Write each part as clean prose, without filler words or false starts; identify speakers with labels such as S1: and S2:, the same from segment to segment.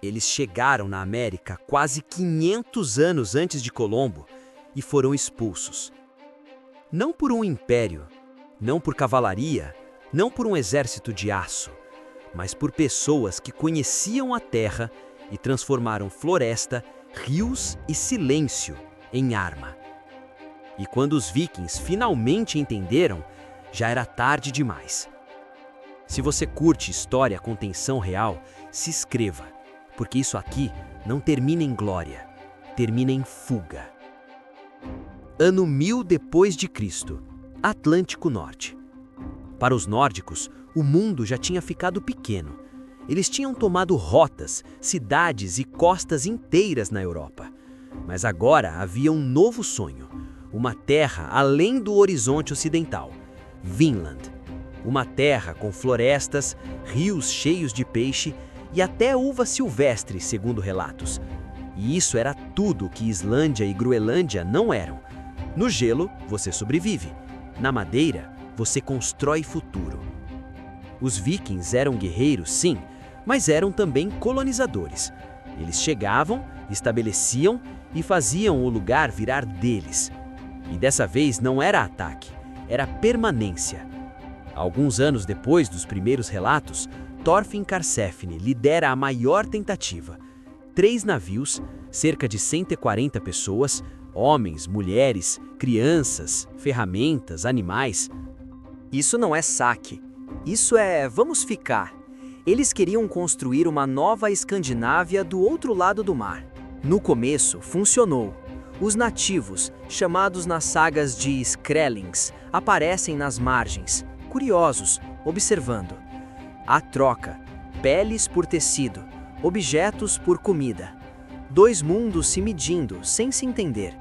S1: Eles chegaram na América quase 500 anos antes de Colombo e foram expulsos. Não por um império, não por cavalaria, não por um exército de aço, mas por pessoas que conheciam a terra e transformaram floresta, rios e silêncio em arma. E quando os vikings finalmente entenderam, já era tarde demais. Se você curte história com tensão real, se inscreva, porque isso aqui não termina em glória, termina em fuga. Ano 1000 depois de Cristo, Atlântico Norte. Para os nórdicos, o mundo já tinha ficado pequeno. Eles tinham tomado rotas, cidades e costas inteiras na Europa. Mas agora havia um novo sonho, uma terra além do horizonte ocidental, Vinland. Uma terra com florestas, rios cheios de peixe e até uva silvestre, segundo relatos. E isso era tudo que Islândia e Groenlândia não eram. No gelo, você sobrevive. Na madeira, você constrói futuro. Os vikings eram guerreiros, sim, mas eram também colonizadores. Eles chegavam, estabeleciam e faziam o lugar virar deles. E dessa vez não era ataque, era permanência. Alguns anos depois dos primeiros relatos, Thorfinn Karlsefni lidera a maior tentativa. 3 navios, cerca de 140 pessoas, homens, mulheres, crianças, ferramentas, animais.
S2: Isso não é saque. Isso é vamos ficar. Eles queriam construir uma nova Escandinávia do outro lado do mar. No começo, funcionou. Os nativos, chamados nas sagas de Skrellings, aparecem nas margens, curiosos, observando. A troca, peles por tecido, objetos por comida. 2 mundos se medindo, sem se entender.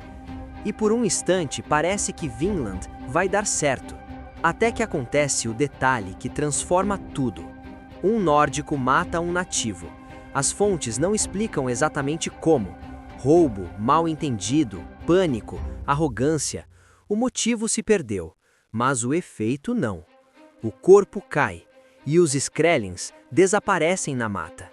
S2: E por um instante parece que Vinland vai dar certo. Até que acontece o detalhe que transforma tudo. Um nórdico mata um nativo. As fontes não explicam exatamente como. Roubo, mal-entendido, pânico, arrogância. O motivo se perdeu, mas o efeito não. O corpo cai e os Skrellings desaparecem na mata.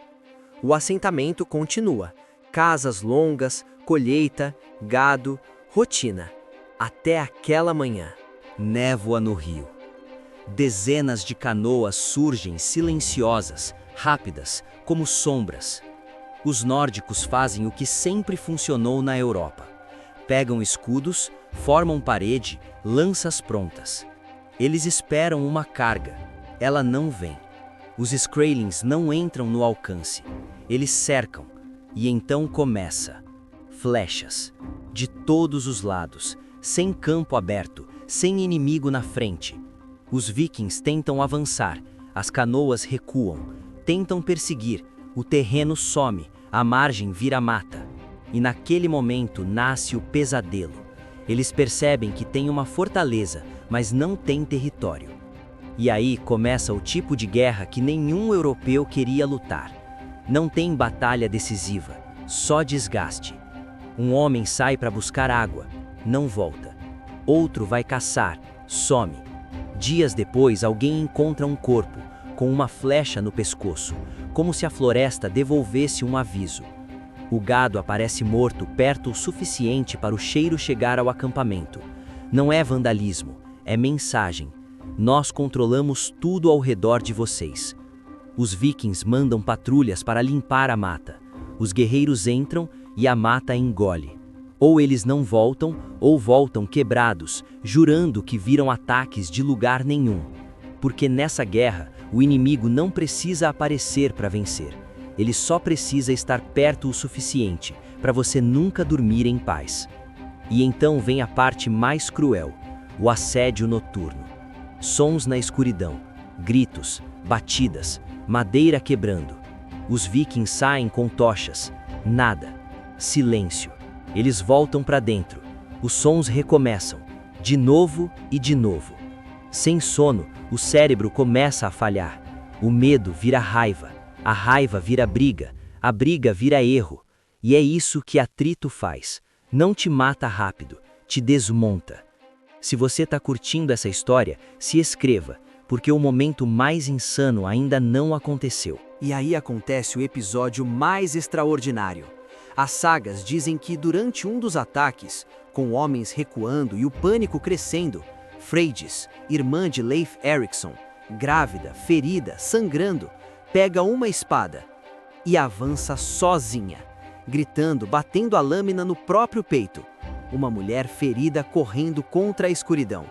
S2: O assentamento continua. Casas longas, colheita, gado, rotina. Até aquela manhã.
S3: Névoa no rio. Dezenas de canoas surgem silenciosas, rápidas, como sombras. Os nórdicos fazem o que sempre funcionou na Europa. Pegam escudos, formam parede, lanças prontas. Eles esperam uma carga. Ela não vem. Os Skrellings não entram no alcance. Eles cercam. E então começa. Flechas. De todos os lados, sem campo aberto, sem inimigo na frente. Os vikings tentam avançar, as canoas recuam, tentam perseguir, o terreno some, a margem vira mata. E naquele momento nasce o pesadelo. Eles percebem que tem uma fortaleza, mas não tem território. E aí começa o tipo de guerra que nenhum europeu queria lutar. Não tem batalha decisiva, só desgaste. Um homem sai para buscar água, não volta. Outro vai caçar, some. Dias depois, alguém encontra um corpo, com uma flecha no pescoço, como se a floresta devolvesse um aviso. O gado aparece morto perto o suficiente para o cheiro chegar ao acampamento. Não é vandalismo, é mensagem. Nós controlamos tudo ao redor de vocês. Os vikings mandam patrulhas para limpar a mata. Os guerreiros entram e a mata engole. Ou eles não voltam, ou voltam quebrados, jurando que viram ataques de lugar nenhum. Porque nessa guerra, o inimigo não precisa aparecer para vencer. Ele só precisa estar perto o suficiente para você nunca dormir em paz. E então vem a parte mais cruel, o assédio noturno. Sons na escuridão, gritos, batidas, madeira quebrando. Os vikings saem com tochas. Nada. Silêncio. Eles voltam para dentro. Os sons recomeçam. De novo e de novo. Sem sono, o cérebro começa a falhar. O medo vira raiva. A raiva vira briga. A briga vira erro. E é isso que atrito faz. Não te mata rápido, te desmonta. Se você está curtindo essa história, se inscreva. porque o momento mais insano ainda não aconteceu.
S2: E aí acontece o episódio mais extraordinário. As sagas dizem que durante um dos ataques, com homens recuando e o pânico crescendo, Freydis, irmã de Leif Erikson, grávida, ferida, sangrando, pega uma espada e avança sozinha, gritando, batendo a lâmina no próprio peito. Uma mulher ferida correndo contra a escuridão.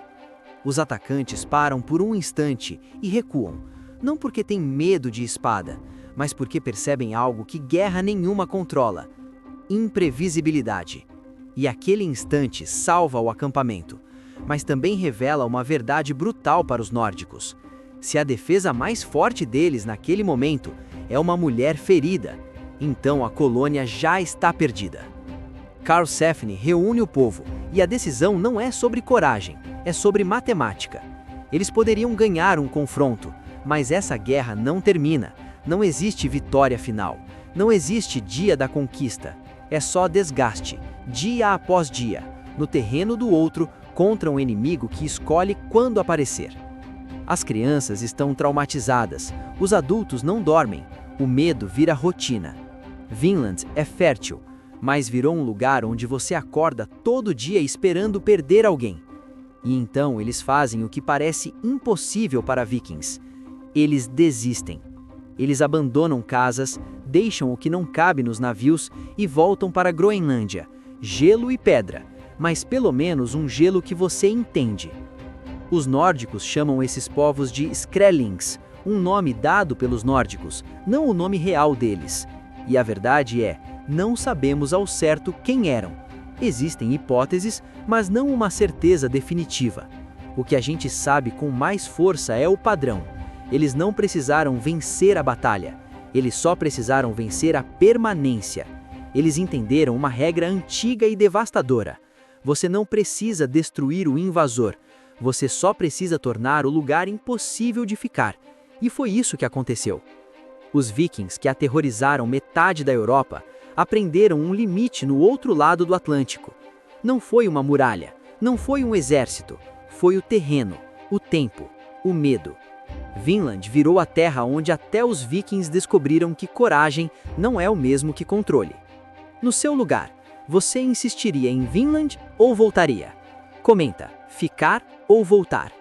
S2: Os atacantes param por um instante e recuam, não porque têm medo de espada, mas porque percebem algo que guerra nenhuma controla: imprevisibilidade. E aquele instante salva o acampamento, mas também revela uma verdade brutal para os nórdicos. Se a defesa mais forte deles naquele momento é uma mulher ferida, então a colônia já está perdida. Karlsefni reúne o povo, e a decisão não é sobre coragem, é sobre matemática. Eles poderiam ganhar um confronto, mas essa guerra não termina, não existe vitória final, não existe dia da conquista. É só desgaste, dia após dia, no terreno do outro, contra um inimigo que escolhe quando aparecer. As crianças estão traumatizadas, os adultos não dormem, o medo vira rotina. Vinland é fértil, mas virou um lugar onde você acorda todo dia esperando perder alguém. E então eles fazem o que parece impossível para vikings. Eles desistem. Eles abandonam casas, deixam o que não cabe nos navios e voltam para a Groenlândia. Gelo e pedra, mas pelo menos um gelo que você entende. Os nórdicos chamam esses povos de Skrellings, um nome dado pelos nórdicos, não o nome real deles. E a verdade é, não sabemos ao certo quem eram. Existem hipóteses, mas não uma certeza definitiva. O que a gente sabe com mais força é o padrão. Eles não precisaram vencer a batalha. Eles só precisaram vencer a permanência. Eles entenderam uma regra antiga e devastadora. Você não precisa destruir o invasor. Você só precisa tornar o lugar impossível de ficar. E foi isso que aconteceu. Os vikings, que aterrorizaram metade da Europa, aprenderam um limite no outro lado do Atlântico. Não foi uma muralha, não foi um exército, foi o terreno, o tempo, o medo. Vinland virou a terra onde até os vikings descobriram que coragem não é o mesmo que controle. No seu lugar, você insistiria em Vinland ou voltaria? Comenta, ficar ou voltar?